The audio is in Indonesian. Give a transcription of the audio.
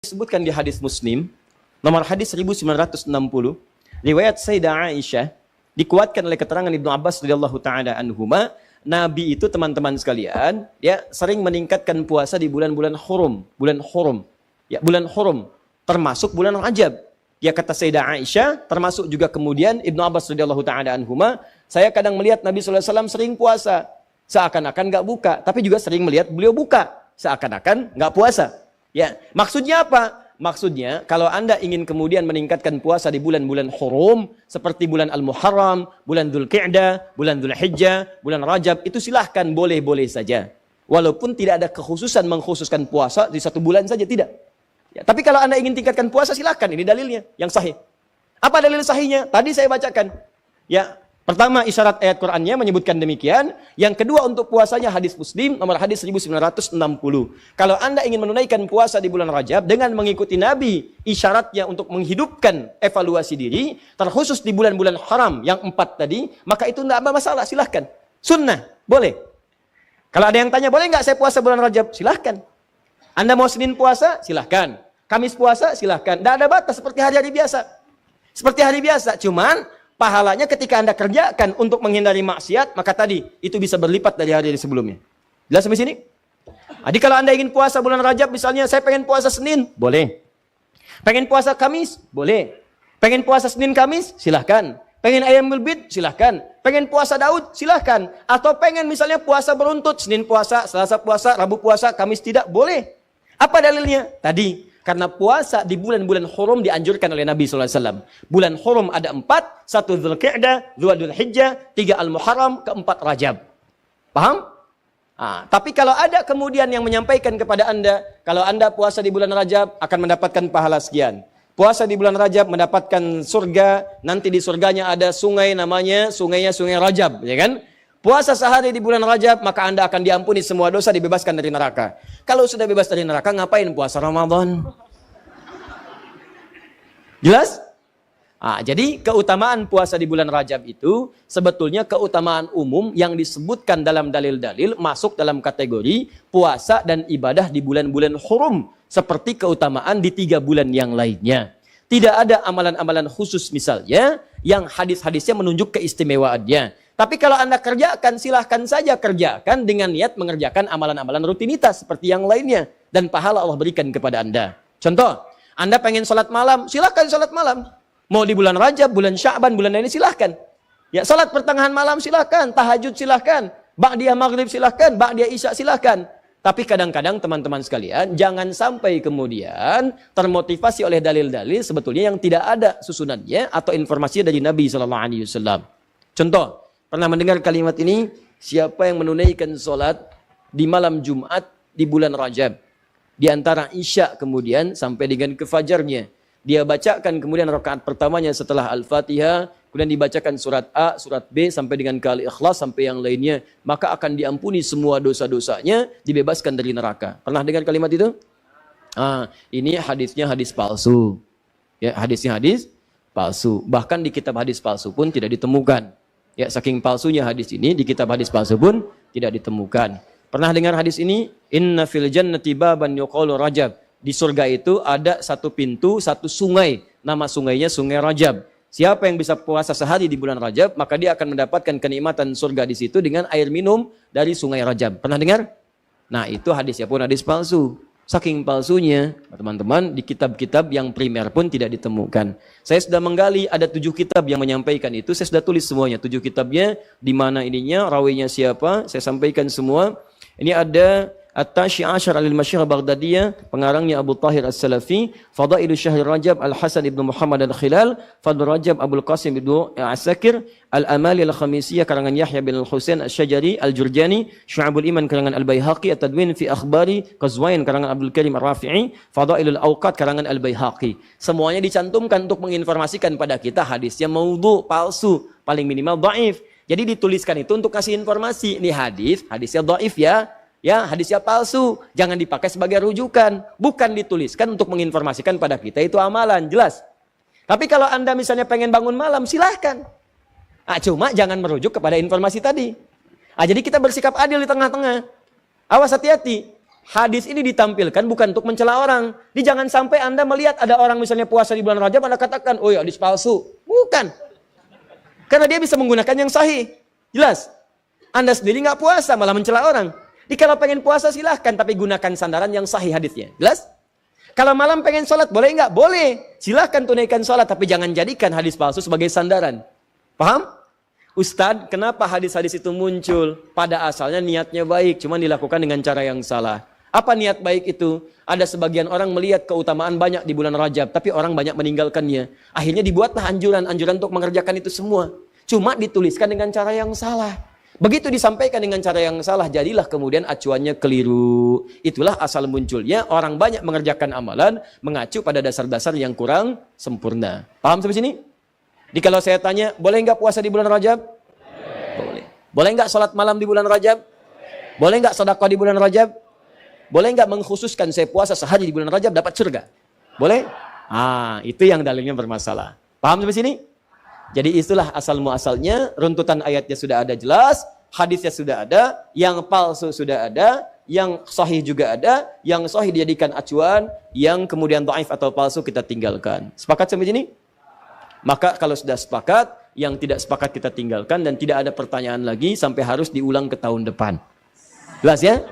Disebutkan di hadis Muslim, nomor hadis 1960, riwayat Sayyidah Aisyah, dikuatkan oleh keterangan Ibnu Abbas radhiyallahu taala anhuma, Nabi itu teman-teman sekalian, ya sering meningkatkan puasa di bulan-bulan hurum, bulan hurum, termasuk bulan Rajab. Ya kata Sayyidah Aisyah, termasuk juga kemudian Ibnu Abbas radhiyallahu taala anhuma, saya kadang melihat Nabi sallallahu alaihi wasallam sering puasa, seakan-akan enggak buka, tapi juga sering melihat beliau buka, seakan-akan enggak puasa. Ya, maksudnya apa? Maksudnya, kalau Anda ingin kemudian meningkatkan puasa di bulan-bulan hurum, seperti bulan Al-Muharram, bulan Dzulqa'dah, bulan Dzulhijjah, bulan Rajab, itu silahkan, boleh-boleh saja. Walaupun tidak ada kekhususan mengkhususkan puasa di satu bulan saja, tidak. Ya, tapi kalau Anda ingin tingkatkan puasa, silahkan. Ini dalilnya, yang sahih. Apa dalil sahihnya? Tadi saya bacakan. Ya, pertama, isyarat ayat Qur'annya menyebutkan demikian. Yang kedua, untuk puasanya hadis Muslim, nomor hadis 1960. Kalau Anda ingin menunaikan puasa di bulan Rajab dengan mengikuti Nabi, isyaratnya untuk menghidupkan evaluasi diri, terkhusus di bulan-bulan haram yang 4 tadi, maka itu tidak ada masalah, silahkan. Sunnah, boleh. Kalau ada yang tanya, boleh nggak saya puasa bulan Rajab? Silahkan. Anda mau Senin puasa? Silahkan. Kamis puasa? Silahkan. Tidak ada batas, seperti hari-hari biasa. Seperti hari biasa, cuman pahalanya ketika Anda kerjakan untuk menghindari maksiat, maka tadi itu bisa berlipat dari hari sebelumnya. Jelas sampai sini? Jadi kalau Anda ingin puasa bulan Rajab, misalnya saya pengen puasa Senin, boleh. Pengen puasa Kamis, boleh. Pengen puasa Senin Kamis, silahkan. Pengen Ayyamul Bid, silahkan. Pengen puasa Daud, silahkan. Atau pengen misalnya puasa beruntut, Senin puasa, Selasa puasa, Rabu puasa, Kamis tidak, boleh. Apa dalilnya? Tadi. Karena puasa di bulan-bulan hurum dianjurkan oleh Nabi SAW. Bulan hurum ada 4, 1 Dzulqa'dah, 2 Dzulhijjah, 3 Al-Muharram, 4 Rajab. Paham? Tapi kalau ada kemudian yang menyampaikan kepada Anda, kalau Anda puasa di bulan Rajab akan mendapatkan pahala sekian. Puasa di bulan Rajab mendapatkan surga, nanti di surganya ada sungai namanya, Sungai Rajab, ya kan? Puasa sehari di bulan Rajab, maka Anda akan diampuni semua dosa, dibebaskan dari neraka. Kalau sudah bebas dari neraka, ngapain puasa Ramadan? Jelas? Jadi keutamaan puasa di bulan Rajab itu sebetulnya keutamaan umum yang disebutkan dalam dalil-dalil masuk dalam kategori puasa dan ibadah di bulan-bulan hurum. Seperti keutamaan di 3 bulan yang lainnya. Tidak ada amalan-amalan khusus misalnya yang hadis-hadisnya menunjuk keistimewaannya. Tapi kalau Anda kerjakan, silahkan saja kerjakan dengan niat mengerjakan amalan-amalan rutinitas seperti yang lainnya. Dan pahala Allah berikan kepada Anda. Contoh, Anda pengen sholat malam, silahkan sholat malam. Mau di bulan Rajab, bulan Sya'ban, bulan lainnya silahkan. Ya, sholat pertengahan malam silahkan, tahajud silahkan, ba'diyah maghrib silahkan, ba'diyah isya silahkan. Tapi kadang-kadang teman-teman sekalian, jangan sampai kemudian termotivasi oleh dalil-dalil sebetulnya yang tidak ada susunannya atau informasinya dari Nabi SAW. Contoh, pernah mendengar kalimat ini? Siapa yang menunaikan sholat di malam Jumat di bulan Rajab, di antara isya kemudian sampai dengan ke fajarnya, dia bacakan kemudian rakaat pertamanya setelah Al-Fatihah, kemudian dibacakan surat A, surat B sampai dengan ke Al-Ikhlas sampai yang lainnya, maka akan diampuni semua dosa-dosanya, dibebaskan dari neraka. Pernah dengar kalimat itu? Ini hadisnya hadis palsu. Ya, hadisnya hadis palsu. Bahkan di kitab hadis palsu pun tidak ditemukan. Ya, saking palsunya hadis ini, di kitab hadis palsu pun tidak ditemukan. Pernah dengar hadis ini? Inna fil jannati baban yuqalu Rajab. Di surga itu ada satu pintu, satu sungai. Nama sungainya Sungai Rajab. Siapa yang bisa puasa sehari di bulan Rajab, maka dia akan mendapatkan kenikmatan surga di situ dengan air minum dari Sungai Rajab. Pernah dengar? Nah, itu hadisnya pun hadis palsu. Saking palsunya, teman-teman, di kitab-kitab yang primer pun tidak ditemukan. Saya sudah menggali, ada 7 kitab yang menyampaikan itu. Saya sudah tulis semuanya, 7 kitabnya, di mana ininya, rawinya siapa, saya sampaikan semua. Ini ada At-Tashi Ashar al-Masyihah Baghdadiyah, pengarangnya Abu Tahir As-Salafi, Fadailu Syahr Rajab Al-Hasan ibn Muhammad Al-Khilal, Fadl Rajab Abul Qasim ibn Asakir, Al-Amali Al-Khamisiyah karangan Yahya bin Al-Husain Al-Syajari, Al-Jurjani, Syu'abul Iman karangan Al-Baihaqi, At-Tadwin fi Akhbari Qazwain karangan Abdul Karim Ar-Rafi'i, Fadailul Awqat karangan Al-Baihaqi. Semuanya dicantumkan untuk menginformasikan pada kita hadisnya maudhu, palsu, paling minimal dhaif. Jadi dituliskan itu untuk kasih informasi, ini hadisnya dhaif ya. Ya, hadisnya palsu, jangan dipakai sebagai rujukan, bukan dituliskan untuk menginformasikan pada kita itu amalan, jelas. Tapi kalau Anda misalnya pengen bangun malam, silahkan. Cuma jangan merujuk kepada informasi tadi. Jadi kita bersikap adil di tengah-tengah. Awas hati-hati. hadis ini ditampilkan bukan untuk mencela orang. Jangan sampai Anda melihat ada orang misalnya puasa di bulan Rajab, Anda katakan, oh ya hadis palsu. Bukan. Karena dia bisa menggunakan yang sahih. Jelas? Anda sendiri nggak puasa, malah mencela orang. Kalau pengen puasa silahkan, tapi gunakan sandaran yang sahih hadisnya. Jelas? Kalau malam pengen sholat, boleh nggak? Boleh. Silahkan tunaikan sholat, tapi jangan jadikan hadis palsu sebagai sandaran. Paham? Ustadz, kenapa hadis-hadis itu muncul? Pada asalnya niatnya baik, cuma dilakukan dengan cara yang salah. Apa niat baik itu? Ada sebagian orang melihat keutamaan banyak di bulan Rajab, tapi orang banyak meninggalkannya. Akhirnya dibuatlah anjuran untuk mengerjakan itu semua. Cuma dituliskan dengan cara yang salah. Begitu disampaikan dengan cara yang salah, jadilah kemudian acuannya keliru. Itulah asal munculnya orang banyak mengerjakan amalan, mengacu pada dasar-dasar yang kurang sempurna. Paham sampai sini? Jadi kalau saya tanya, boleh nggak puasa di bulan Rajab? Boleh. Boleh nggak sholat malam di bulan Rajab? Boleh nggak sedekah di bulan Rajab? Boleh nggak mengkhususkan saya puasa sehari di bulan Rajab dapat surga? Boleh? Itu yang dalilnya bermasalah. Paham sampai sini? Jadi itulah asal muasalnya, runtutan ayatnya sudah ada jelas, hadisnya sudah ada, yang palsu sudah ada, yang sahih juga ada, yang sahih dijadikan acuan, yang kemudian dhaif atau palsu kita tinggalkan. Sepakat sampai sini? Maka kalau sudah sepakat, yang tidak sepakat kita tinggalkan dan tidak ada pertanyaan lagi sampai harus diulang ke tahun depan. Jelas ya?